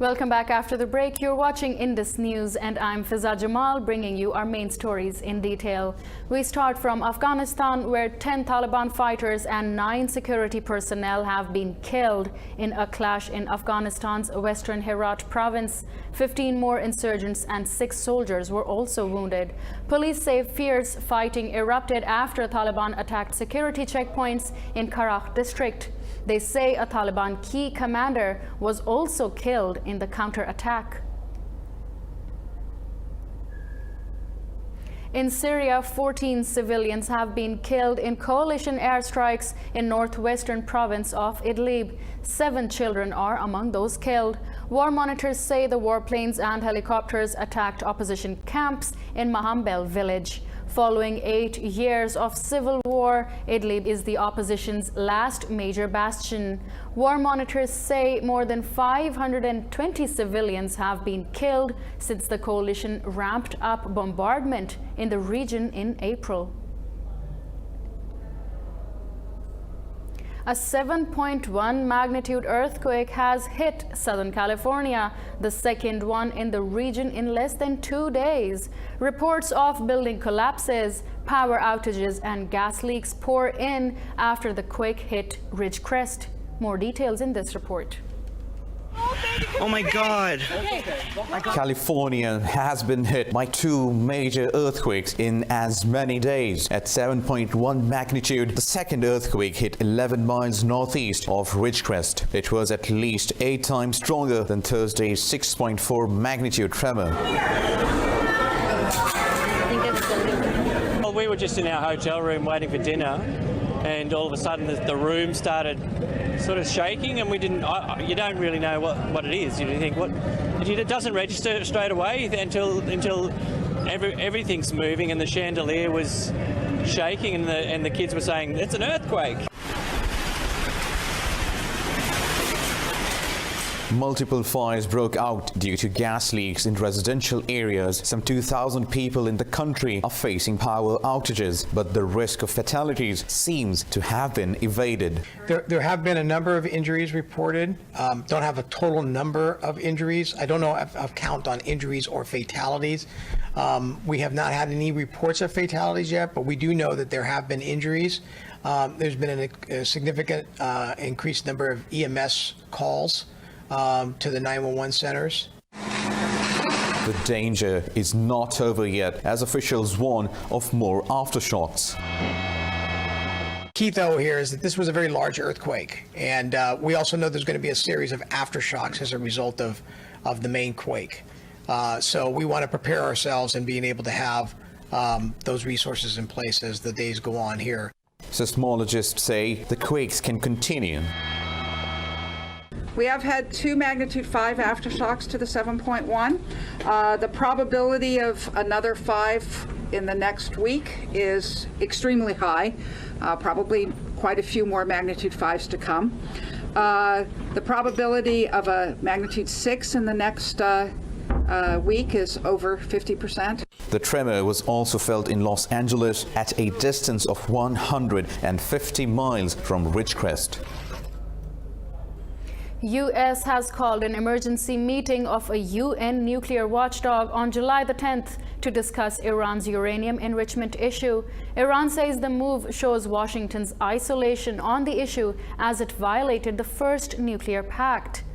Welcome back after the break. You're watching Indus News and I'm Fiza Jamal bringing you our main stories in detail. We start from Afghanistan, where 10 Taliban fighters and 9 security personnel have been killed in a clash in Afghanistan's western Herat province. 15 more insurgents and 6 soldiers were also wounded. Police say fierce fighting erupted after Taliban attacked security checkpoints in Karakh district. They say a Taliban key commander was also killed in the counterattack. In Syria, 14 civilians have been killed in coalition airstrikes in northwestern province of Idlib. 7 children are among those killed. War monitors say the warplanes and helicopters attacked opposition camps in Mahambel village. Following 8 years of civil war, Idlib is the opposition's last major bastion. War monitors say more than 520 civilians have been killed since the coalition ramped up bombardment in the region in April. A 7.1 magnitude earthquake has hit Southern California, the second one in the region in less than 2 days. Reports of building collapses, power outages, and gas leaks pour in after the quake hit Ridgecrest. More details in this report. Oh my God! California has been hit by 2 major earthquakes in as many days. At 7.1 magnitude, the second earthquake hit 11 miles northeast of Ridgecrest. It was at least 8 times stronger than Thursday's 6.4 magnitude tremor. Well, we were just in our hotel room waiting for dinner, and all of a sudden the room started sort of shaking, and we didn't. You don't really know what it is. You think what it doesn't register straight away until everything's moving, and the chandelier was shaking, and the kids were saying it's an earthquake. Multiple fires broke out due to gas leaks in residential areas. Some 2,000 people in the country are facing power outages, but the risk of fatalities seems to have been evaded. There have been a number of injuries reported. Don't have a total number of injuries. I don't know if count on injuries or fatalities. We have not had any reports of fatalities yet, but we do know that there have been injuries. There's been a significant increased number of EMS calls to the 911 centers. The danger is not over yet, as officials warn of more aftershocks. Key though here is that this was a very large earthquake, and we also know there's going to be a series of aftershocks as a result of the main quake. So we want to prepare ourselves and being able to have those resources in place as the days go on here. Seismologists say the quakes can continue. We have had 2 magnitude 5 aftershocks to the 7.1. The probability of another 5 in the next week is extremely high, probably quite a few more magnitude 5s to come. The probability of a magnitude 6 in the next week is over 50%. The tremor was also felt in Los Angeles at a distance of 150 miles from Ridgecrest. U.S. has called an emergency meeting of a UN nuclear watchdog on July the 10th to discuss Iran's uranium enrichment issue. Iran says the move shows Washington's isolation on the issue as it violated the first nuclear pact.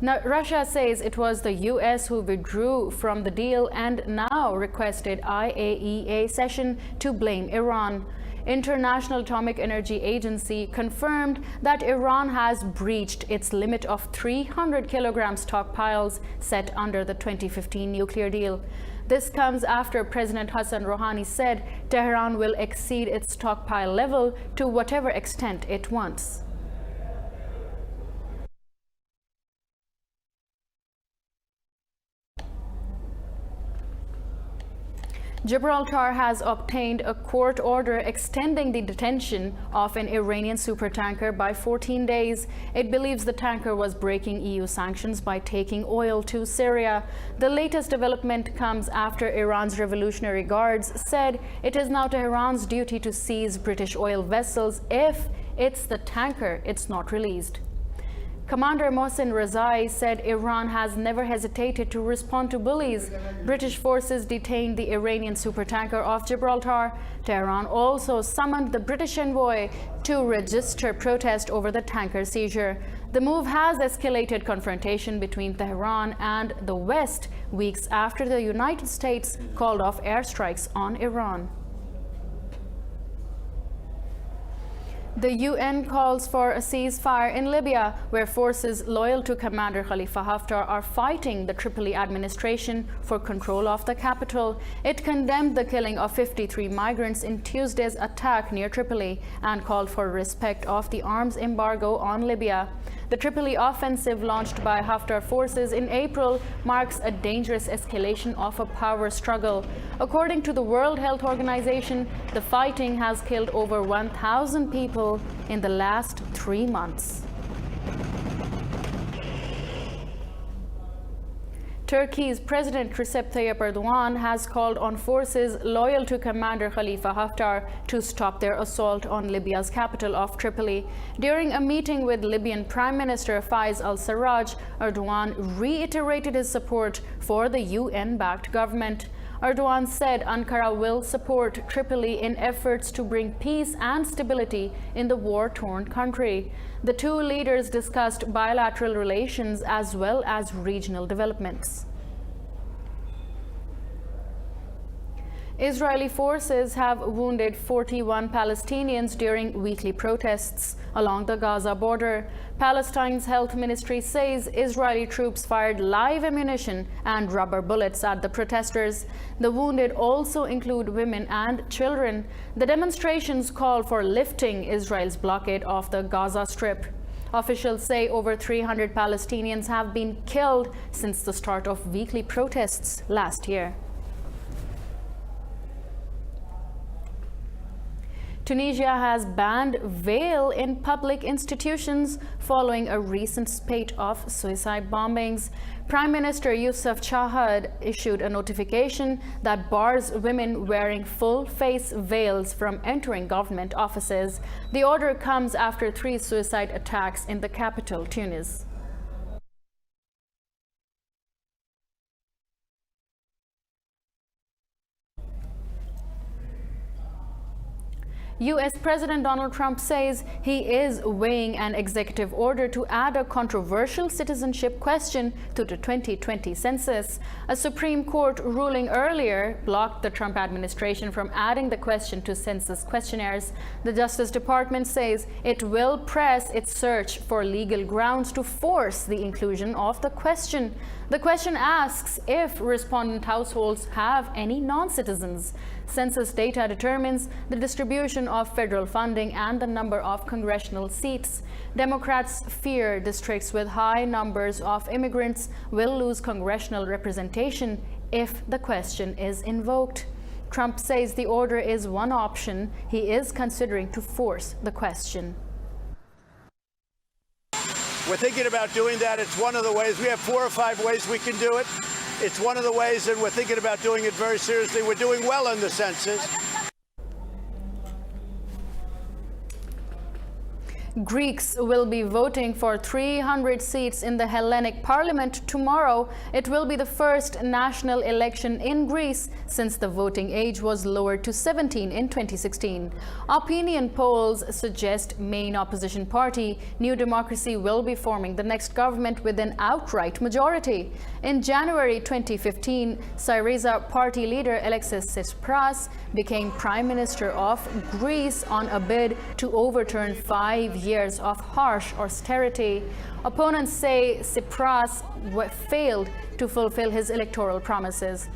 Now, Russia says it was the U.S. who withdrew from the deal and now requested IAEA session to blame Iran. International Atomic Energy Agency confirmed that Iran has breached its limit of 300 kilograms stockpiles set under the 2015 nuclear deal. This comes after President Hassan Rouhani said Tehran will exceed its stockpile level to whatever extent it wants. Gibraltar has obtained a court order extending the detention of an Iranian supertanker by 14 days. It believes the tanker was breaking EU sanctions by taking oil to Syria. The latest development comes after Iran's Revolutionary Guards said it is now Tehran's duty to seize British oil vessels if it's the tanker it's not released. Commander Mohsen Rezai said Iran has never hesitated to respond to bullies. British forces detained the Iranian supertanker off Gibraltar. Tehran also summoned the British envoy to register protest over the tanker seizure. The move has escalated confrontation between Tehran and the West weeks after the United States called off airstrikes on Iran. The UN calls for a ceasefire in Libya, where forces loyal to Commander Khalifa Haftar are fighting the Tripoli administration for control of the capital. It condemned the killing of 53 migrants in Tuesday's attack near Tripoli and called for respect of the arms embargo on Libya. The Tripoli offensive launched by Haftar forces in April marks a dangerous escalation of a power struggle. According to the World Health Organization, the fighting has killed over 1,000 people in the last 3 months. Turkey's President Recep Tayyip Erdogan has called on forces loyal to Commander Khalifa Haftar to stop their assault on Libya's capital of Tripoli. During a meeting with Libyan Prime Minister Faiz al-Sarraj, Erdogan reiterated his support for the UN-backed government. Erdogan said Ankara will support Tripoli in efforts to bring peace and stability in the war-torn country. The two leaders discussed bilateral relations as well as regional developments. Israeli forces have wounded 41 Palestinians during weekly protests along the Gaza border. Palestine's health ministry says Israeli troops fired live ammunition and rubber bullets at the protesters. The wounded also include women and children. The demonstrations call for lifting Israel's blockade of the Gaza Strip. Officials say over 300 Palestinians have been killed since the start of weekly protests last year. Tunisia has banned veil in public institutions following a recent spate of suicide bombings. Prime Minister Youssef Chahed issued a notification that bars women wearing full-face veils from entering government offices. The order comes after 3 suicide attacks in the capital, Tunis. U.S. President Donald Trump says he is weighing an executive order to add a controversial citizenship question to the 2020 census. A Supreme Court ruling earlier blocked the Trump administration from adding the question to census questionnaires. The Justice Department says it will press its search for legal grounds to force the inclusion of the question. The question asks if respondent households have any non-citizens. Census data determines the distribution of federal funding and the number of congressional seats. Democrats fear districts with high numbers of immigrants will lose congressional representation if the question is invoked. Trump says the order is one option. He is considering to force the question. We're thinking about doing that. It's one of the ways. We have 4 or 5 ways we can do it. It's one of the ways, and we're thinking about doing it very seriously. We're doing well in the census. Greeks will be voting for 300 seats in the Hellenic Parliament tomorrow. It will be the first national election in Greece since the voting age was lowered to 17 in 2016. Opinion polls suggest main opposition party New Democracy will be forming the next government with an outright majority. In January 2015, Syriza party leader Alexis Tsipras became Prime Minister of Greece on a bid to overturn 5 years of harsh austerity. Opponents say Tsipras failed to fulfill his electoral promises.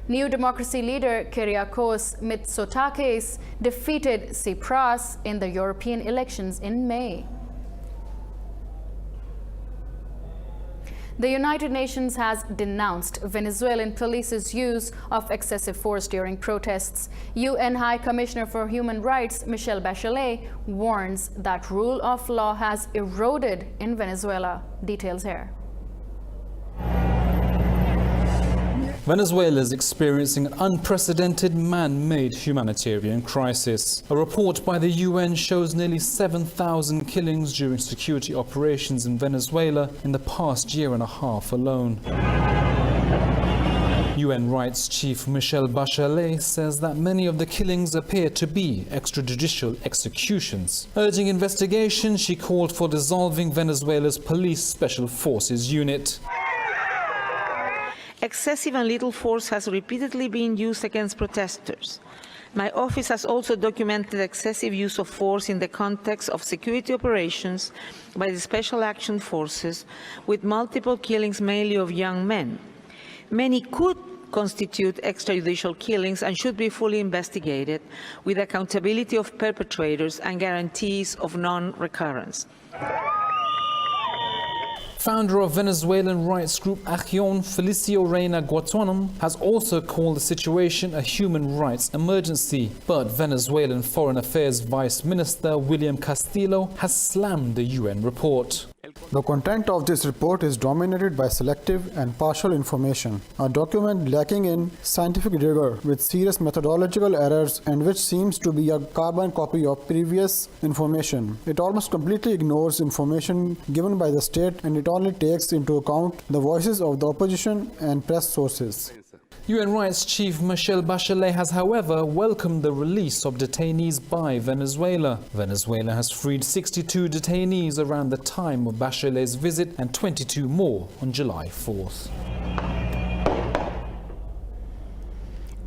New Democracy leader Kyriakos Mitsotakis defeated Tsipras in the European elections in May. The United Nations has denounced Venezuelan police's use of excessive force during protests. UN High Commissioner for Human Rights Michelle Bachelet warns that rule of law has eroded in Venezuela. Details here. Venezuela is experiencing an unprecedented man-made humanitarian crisis. A report by the UN shows nearly 7,000 killings during security operations in Venezuela in the past year and a half alone. UN Rights Chief Michelle Bachelet says that many of the killings appear to be extrajudicial executions. Urging investigation, she called for dissolving Venezuela's Police Special Forces unit. Excessive and lethal force has repeatedly been used against protesters. My office has also documented excessive use of force in the context of security operations by the Special Action Forces, with multiple killings mainly of young men. Many could constitute extrajudicial killings and should be fully investigated, with accountability of perpetrators and guarantees of non-recurrence. Founder of Venezuelan rights group Acción, Felicio Reina Guatuanum, has also called the situation a human rights emergency. But Venezuelan Foreign Affairs Vice Minister William Castillo has slammed the UN report. The content of this report is dominated by selective and partial information, a document lacking in scientific rigor with serious methodological errors and which seems to be a carbon copy of previous information. It almost completely ignores information given by the state, and it only takes into account the voices of the opposition and press sources. UN Rights Chief Michelle Bachelet has, however, welcomed the release of detainees by Venezuela. Venezuela has freed 62 detainees around the time of Bachelet's visit and 22 more on July 4th.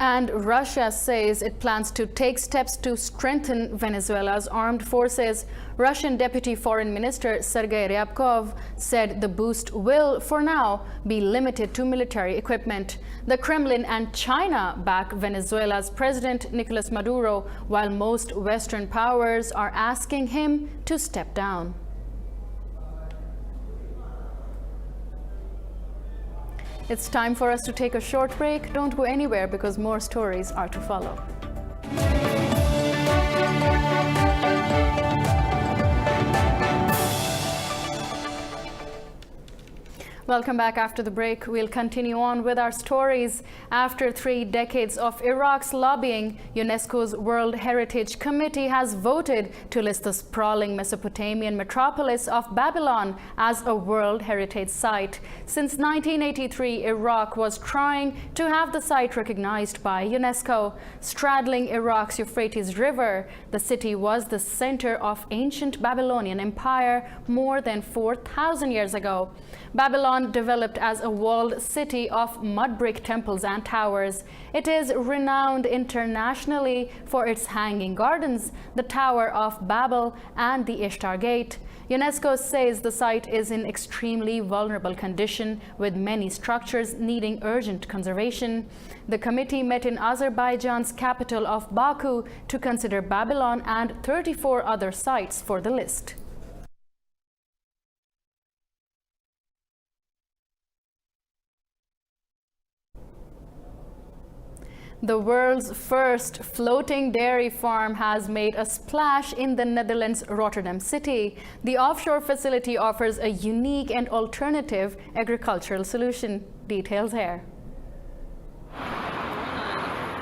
And Russia says it plans to take steps to strengthen Venezuela's armed forces. Russian Deputy Foreign Minister Sergei Ryabkov said the boost will, for now, be limited to military equipment. The Kremlin and China back Venezuela's President Nicolas Maduro, while most Western powers are asking him to step down. It's time for us to take a short break. Don't go anywhere because more stories are to follow. Welcome back after the break. We'll continue on with our stories. After 3 decades of Iraq's lobbying, UNESCO's World Heritage Committee has voted to list the sprawling Mesopotamian metropolis of Babylon as a World Heritage Site. Since 1983, Iraq was trying to have the site recognized by UNESCO. Straddling Iraq's Euphrates River, the city was the center of ancient Babylonian empire more than 4,000 years ago. Babylon developed as a walled city of mud brick temples and towers. It is renowned internationally for its hanging gardens, the Tower of Babel, and the Ishtar Gate. UNESCO says the site is in extremely vulnerable condition, with many structures needing urgent conservation. The committee met in Azerbaijan's capital of Baku to consider Babylon and 34 other sites for the list. The world's first floating dairy farm has made a splash in the Netherlands' Rotterdam city. The offshore facility offers a unique and alternative agricultural solution. Details here.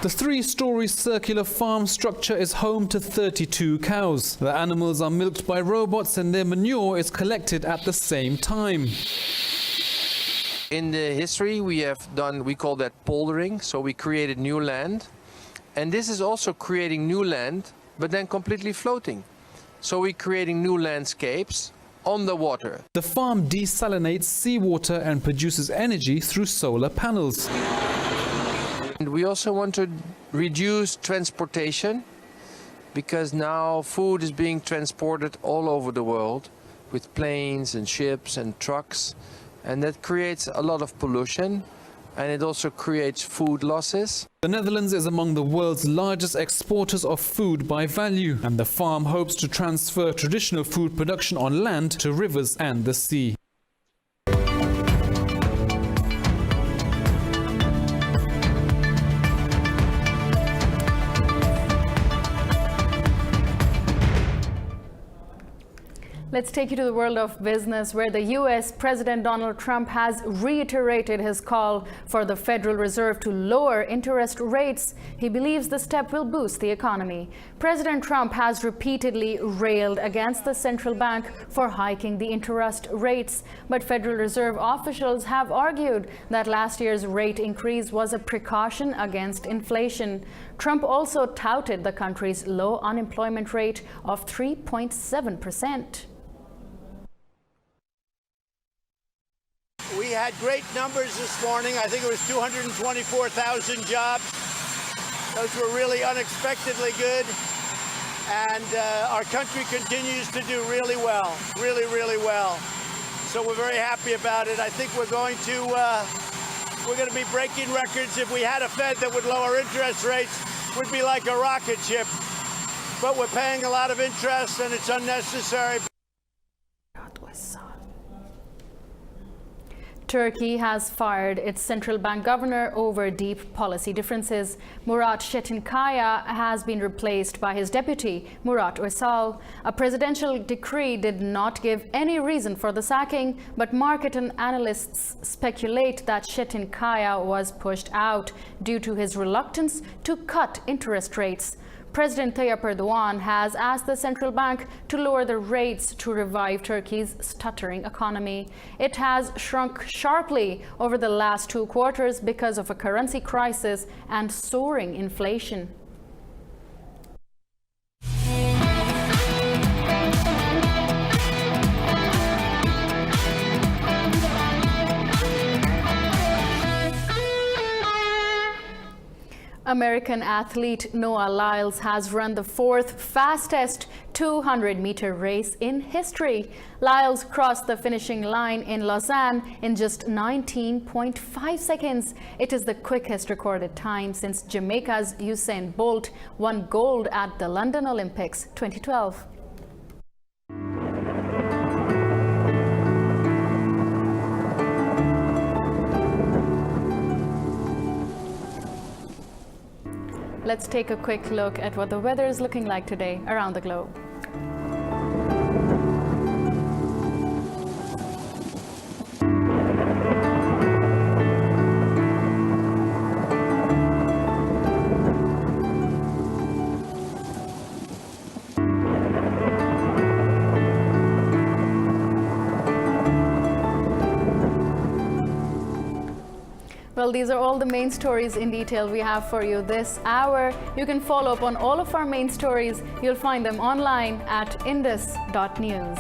The 3-story circular farm structure is home to 32 cows. The animals are milked by robots and their manure is collected at the same time. In the history we call that poldering, so we created new land. And this is also creating new land, but then completely floating. So we're creating new landscapes on the water. The farm desalinates seawater and produces energy through solar panels. And we also want to reduce transportation, because now food is being transported all over the world with planes and ships and trucks. And that creates a lot of pollution, and it also creates food losses. The Netherlands is among the world's largest exporters of food by value, and the farm hopes to transfer traditional food production on land to rivers and the sea. Let's take you to the world of business, where the U.S. President Donald Trump has reiterated his call for the Federal Reserve to lower interest rates. He believes the step will boost the economy. President Trump has repeatedly railed against the central bank for hiking the interest rates, but Federal Reserve officials have argued that last year's rate increase was a precaution against inflation. Trump also touted the country's low unemployment rate of 3.7%. We had great numbers this morning. I think it was 224,000 jobs. Those were really unexpectedly good. And our country continues to do really well, really well. So we're very happy about it. I think we're going to be breaking records. If we had a Fed that would lower interest rates, we'd be like a rocket ship. But we're paying a lot of interest and it's unnecessary. Turkey has fired its central bank governor over deep policy differences. Murat Çetinkaya has been replaced by his deputy, Murat Uysal. A presidential decree did not give any reason for the sacking, but market and analysts speculate that Çetinkaya was pushed out due to his reluctance to cut interest rates. President Tayyip Erdogan has asked the central bank to lower the rates to revive Turkey's stuttering economy. It has shrunk sharply over the last 2 quarters because of a currency crisis and soaring inflation. American athlete Noah Lyles has run the 4th fastest 200-meter race in history. Lyles crossed the finishing line in Lausanne in just 19.5 seconds. It is the quickest recorded time since Jamaica's Usain Bolt won gold at the London Olympics 2012. Let's take a quick look at what the weather is looking like today around the globe. Well, these are all the main stories in detail we have for you this hour. You can follow up on all of our main stories. You'll find them online at indus.news.